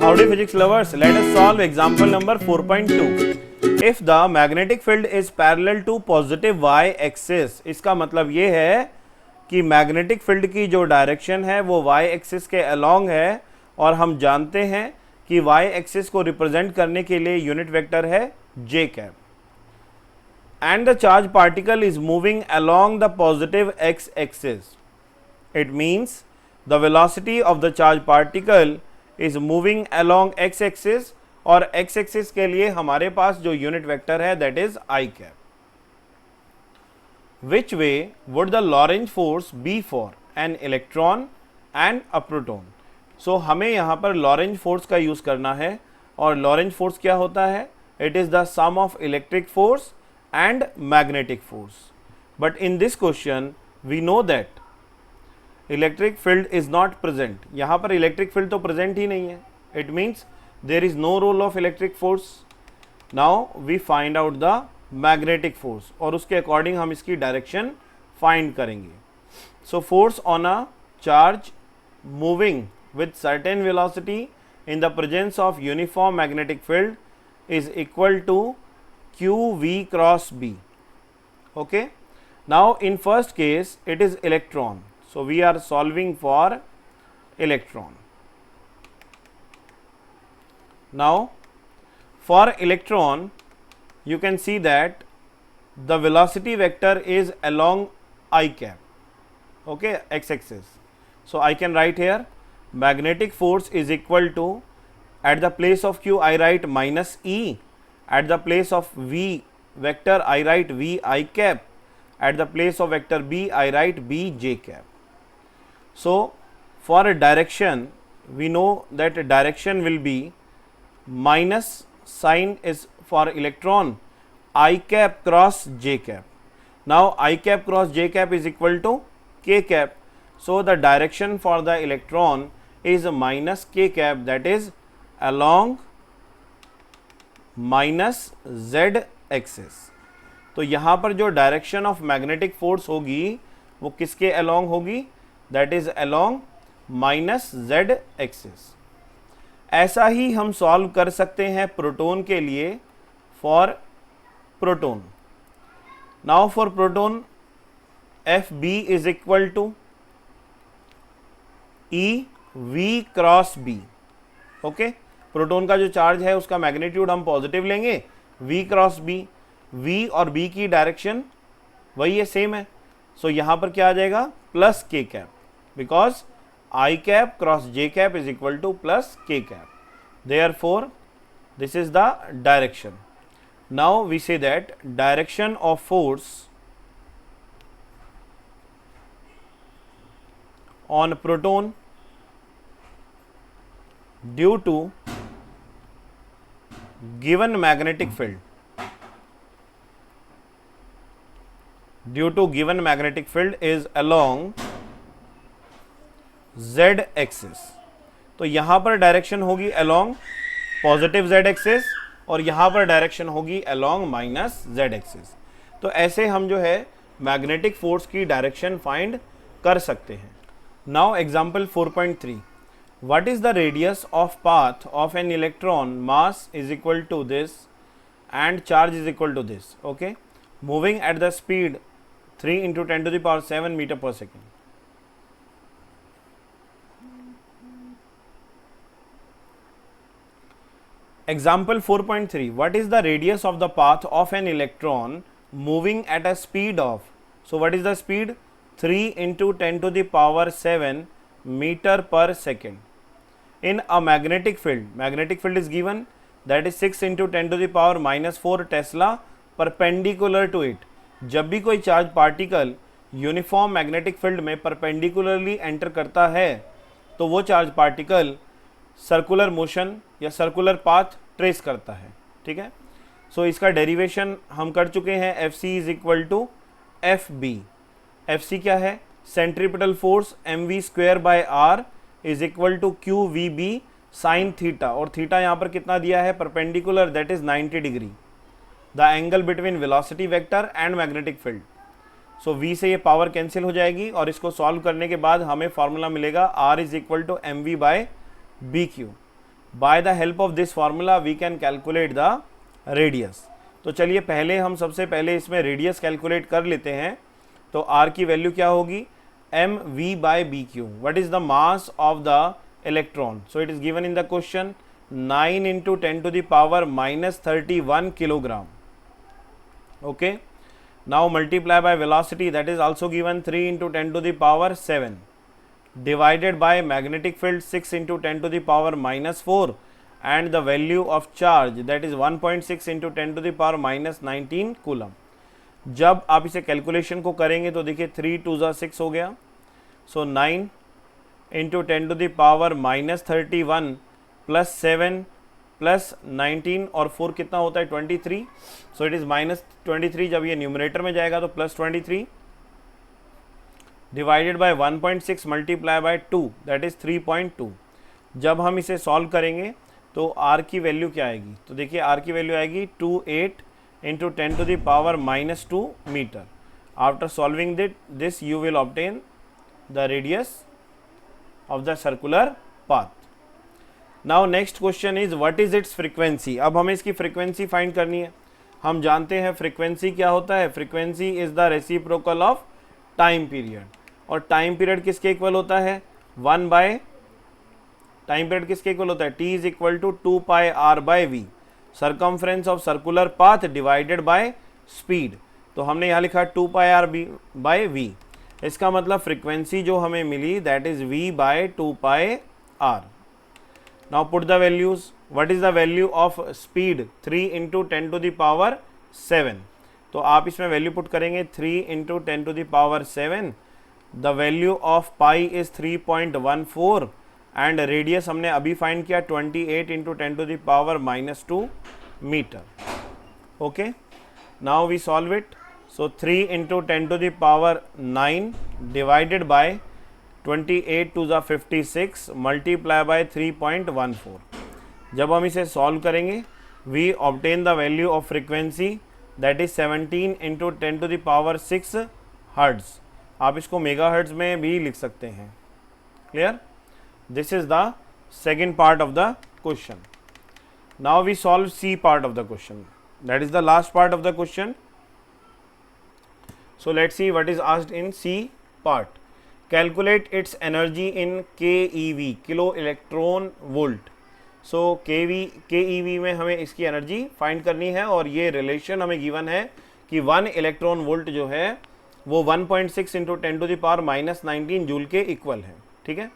Howdy physics lovers, let us solve example number 4.2. If the magnetic field is parallel to positive y axis, इसका मतलब ये है कि magnetic field की जो डायरेक्शन है वो y एक्सिस के अलोंग है और हम जानते हैं कि y एक्सिस को रिप्रेजेंट करने के लिए यूनिट वेक्टर है j cap and the charge particle is moving along the positive x axis. It means the velocity of the charge particle is moving along x axis और x axis के लिए हमारे पास जो unit vector है that is I cap. Which way would the Lorentz force be for an electron and a proton? So हमें यहाँ पर Lorentz force का यूज़ करना है और Lorentz force क्या होता है? It is the sum of electric force and magnetic force. But in this question we know that electric field is not present. यहाँ पर इलेक्ट्रिक फील्ड तो प्रेजेंट ही नहीं है. It means there is no role of electric force. Now we find out the magnetic force और उसके according हम इसकी डायरेक्शन फाइंड करेंगे. So force on a charge moving with certain velocity in the presence of uniform magnetic field is equal to Q V cross B. Okay, now in first case it is electron. So we are solving for electron. Now for electron you can see that the velocity vector is along I cap, okay, x axis. So I can write here magnetic force is equal to, at the place of q I write minus E, at the place of v vector I write v I cap, at the place of vector b I write b j cap. So for a direction we know that direction will be minus sign is for electron I cap cross j cap. Now I cap cross j cap is equal to k cap. So the direction for the electron is minus k cap, that is along minus z axis. तो यहाँ पर जो direction of magnetic force होगी वो किसके along होगी? That is along minus z axis. ऐसा ही हम सॉल्व कर सकते हैं प्रोटॉन के लिए. For proton, now for proton F B is equal to E V cross B. Okay, proton का जो चार्ज है उसका मैग्नीट्यूड हम पॉजिटिव लेंगे, v क्रॉस बी. v और b की डायरेक्शन वही है, सेम है. सो यहाँ पर क्या आ जाएगा? Plus k cap, because I cap cross j cap is equal to plus k cap. Therefore this is the direction. Now we say that direction of force on proton due to given magnetic field, is along z axis. तो यहाँ पर direction होगी along positive z axis और यहाँ पर direction होगी along minus z axis. तो ऐसे हम जो है मैग्नेटिक फोर्स की डायरेक्शन फाइंड कर सकते हैं. Now example 4.3. What is the radius of path of an electron mass is equal to this and charge is equal to this. Okay, moving at the speed 3 into 10 to the power 7 meter per second. Example 4.3. What is the radius of the path of an electron moving at a speed of, so what is the speed? 3 into 10 to the power 7 meter per second. In a magnetic field is given, that is 6 into 10 to the power minus 4 Tesla perpendicular to it. जब भी कोई charge particle uniform magnetic field में perpendicularly enter करता है तो वो charge particle circular motion या circular path trace करता है. ठीक है, सो इसका डेरिवेशन हम कर चुके हैं. F C is equal to F B. F C क्या है? Centripetal force M V square by R is equal to Q V B sine theta. और थीटा यहाँ पर कितना दिया है? Perpendicular, that is 90 degree. The angle between velocity vector and magnetic field. So v से ये पावर कैंसिल हो जाएगी और इसको सॉल्व करने के बाद हमें फॉर्मूला मिलेगा r is equal to M V by B Q. By the help of this formula we can calculate the radius. तो चलिए पहले हम सबसे पहले इसमें रेडियस कैलकुलेट कर लेते हैं। तो r की वैल्यू क्या होगी, mv by bq। What is the mass of the electron? So it is given in the question 9 into 10 to the power minus 31 kilogram. Okay, now multiply by velocity, that is also given 3 into 10 to the power 7 divided by magnetic field 6 into 10 to the power minus 4 and the value of charge, that is 1.6 into 10 to the power minus 19 coulomb. जब आप इसे calculation को करेंगे तो देखिए 3 2 6 हो गया, सो 9 into 10 to the power minus 31 plus 7 plus 19 और 4 कितना होता है 23, सो इट इज़ माइनस 23। जब ये न्यूमरेटर में जाएगा तो plus 23 divided by 1.6 multiply by 2, that is 3.2। जब हम इसे सॉल्व करेंगे तो r की वैल्यू क्या आएगी, तो देखिए r की वैल्यू आएगी 28 into 10 to the power minus 2 meter. After solving this you will obtain the radius of the circular path. Now next question is what is its frequency. अब हमें इसकी फ्रीक्वेंसी फाइंड करनी है। हम जानते हैं फ्रीक्वेंसी क्या होता है, frequency is the reciprocal of time period. और टाइम पीरियड किसके इक्वल होता है, 1 बाय टाइम पीरियड किसके इक्वल होता है, t is equal to 2 pi r by v, circumference of circular path divided by speed. तो हमने यहाँ लिखा 2 पाई r बाय v, इसका मतलब फ्रीक्वेंसी जो हमें मिली that is v by 2 pi r। Now put the values. What is the value of speed? 3 into 10 to the power 7. तो आप इसमें वैल्यू पुट करेंगे 3 into 10 to the power 7. The value of pi is 3.14 and radius हमने अभी find किया 28 into 10 to the power minus 2 meter. Okay. Now we solve it. So 3 into 10 to the power 9 divided by 28 to the 56 multiply by 3.14। जब हम इसे solve करेंगे we obtain the value of frequency that is 17 into 10 to the power 6 hertz. आप इसको megahertz में भी लिख सकते हैं। Clear? This is the second part of the question. Now we solve C part of the question, that is the last part of the question. So let's see what is asked in C part. Calculate its energy in KeV, kilo electron volt. So KeV में हमें इसकी energy find करनी है और ये relation हमें given है कि 1 इलेक्ट्रॉन वोल्ट जो है वो 1.6 into 10 to the power minus 19 joule के इक्वल है। ठीक है,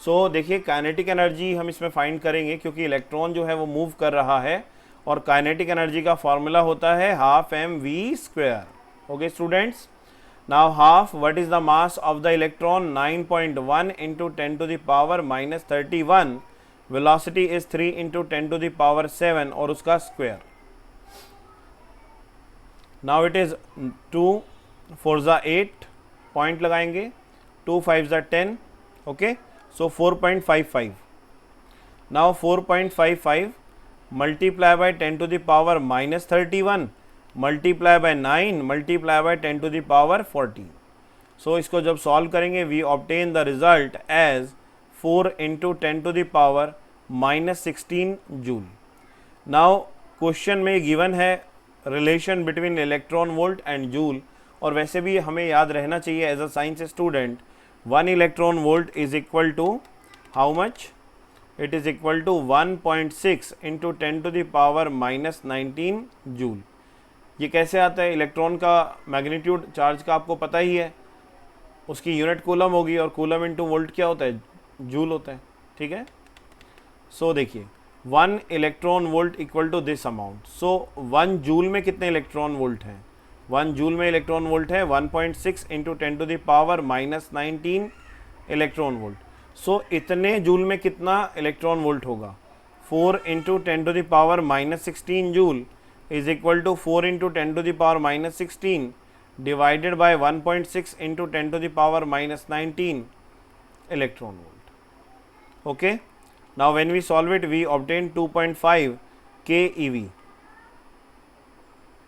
सो देखिए काइनेटिक एनर्जी हम इसमें फाइंड करेंगे क्योंकि इलेक्ट्रॉन जो है वो मूव कर रहा है और काइनेटिक एनर्जी का फॉर्मूला होता है half mv²। Okay students, now half, what is the mass of the electron? 9.1 into 10 to the power minus 31, velocity is 3 into 10 to the power 7 और उसका square। now it is 2 4 जा 8 point लगाएंगे, 2 5 जा 10, okay, so 4.55। now 4.55 multiply by 10 to the power minus 31 multiply by 9 multiply by 10 to the power 40। So इसको जब solve करेंगे we obtain the result as 4 into 10 to the power minus 16 joule. Now question में given है relation between electron volt and joule, और वैसे भी हमें याद रहना चाहिए as a science student 1 electron volt is equal to how much, it is equal to 1.6 into 10 to the power minus 19 joule. ये कैसे आता है, इलेक्ट्रॉन का मैग्नीट्यूड चार्ज का आपको पता ही है, उसकी यूनिट कूलम होगी और कूलम इंटू वोल्ट क्या होता है, जूल होता है। ठीक है, सो देखिए 1 electron volt equal to this amount. So 1 joule में कितने इलेक्ट्रॉन वोल्ट हैं, 1 जूल में इलेक्ट्रॉन वोल्ट है 1.6 into 10 to the power minus 19 electron volt. So इतने जूल में कितना इलेक्ट्रॉन वोल्ट होगा, 4 into 10 to the power minus 16 joule is equal to 4 into 10 to the power minus 16 divided by 1.6 into 10 to the power minus 19 electron volt. Okay, now when we solve it we obtain 2.5 keV,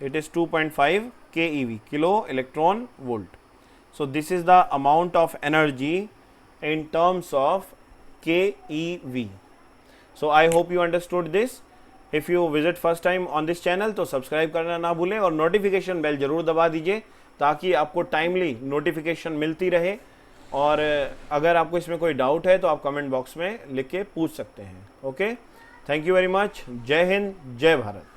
it is 2.5 keV, kilo electron volt. So this is the amount of energy in terms of keV. So I hope you understood this. If you visit first time on this channel तो subscribe करना ना भूलें और notification bell ज़रूर दबा दीजिए ताकि आपको टाइमली नोटिफिकेशन मिलती रहे। और अगर आपको इसमें कोई डाउट है तो आप कमेंट बॉक्स में लिख के पूछ सकते हैं। Okay, thank you very much. जय हिंद, जय भारत।